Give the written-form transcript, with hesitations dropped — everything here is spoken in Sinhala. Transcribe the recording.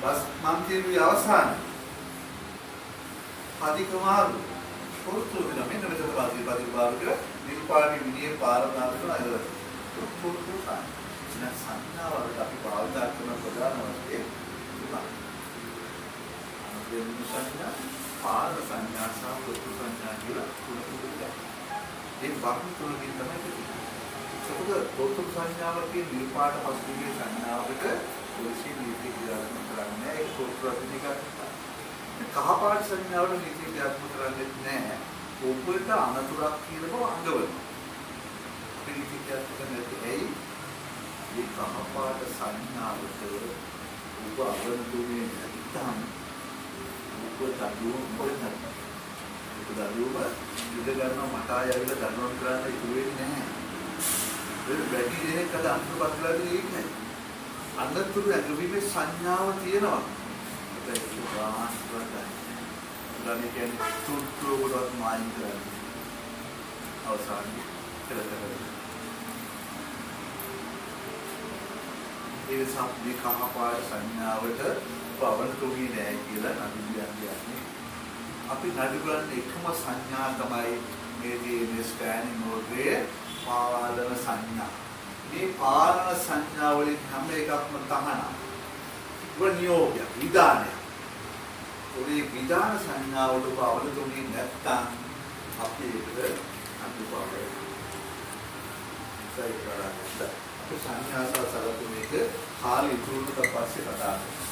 මම කියුවේ අවසාන අධිකමාරු පොරොත්තු වෙන මෙන්න මෙතන පරිපාලක නිර්පාණි විදියේ පාරනාද කරන අයවල පොරොත්තු ගන්න. ඉතින් සංඥාවලට අපි භාවිත කරන ප්‍රධාන වශයෙන් තුනක්. අනුකම්ප සංඥා, පාර සංඥා සහ පොරොත්තු සංඥා කියලා තුනක් තිබෙනවා. මේ වර්ණ තුනකින් තමයි තියෙන්නේ. ඒක පොරොත්තු සංඥාවකේ නිර්පාණ පසුබිමේ සංඥාවකට පොලිසිය නීති ක්‍රියාත්මක කරන්නේ ඒක පොරොත්තු අධිකාරිය. කහපාට සංඥාවට නීති ක්‍රියාත්මක කරන්නේ නැහැ. ඔබට අනතුරක් කියන බව අඟවනවා. අපි නීති ක්‍රියාත්මක නැති ඇයි? මේ කහපාට සංඥාවට ඔබ අවබෝධුනේ නැත්නම් ඔබ දරුවෝ ඉඳ ගන්නවා මට ආයෙත් දරුවන් කරන්න ඉතුරු වෙන්නේ නැහැ. ඒ වැඩි දෙනෙක් අද අන්තර බක්ලාදී ඉන්නේ. අනතුරු ඇඟවීමේ සංඥාව තියෙනවා. ඒක වාස්තවයි. උදාහරණ කියන්නේ තුට්ටුවකට මායින් කරන්නේ. අවසානයේ කෙලකරන්නේ. ඒ සම්පූර්ණ කහපාට සංඥාවට පවන තුනේ නැහැ කියලා නඩු කියන්නේ. අපි නඩු කරන්නේ එකම සංඥා තමයි මේ ස්කෑනින් නෝට්‍රේ පාලන සංඥා. මේ පාලන සංඥා වලින් හැම එකක්ම තහනම්. නියෝගය විධානය. ඔය විධාන සංඥාවට පවන තුනේ නැත්තම් අපි ඒකට අනුපාතය. ඒක කරන්නේ. සංඥා සහ සලකුණේක කාලය ඉතුරුනට පස්සේ කතා කරනවා.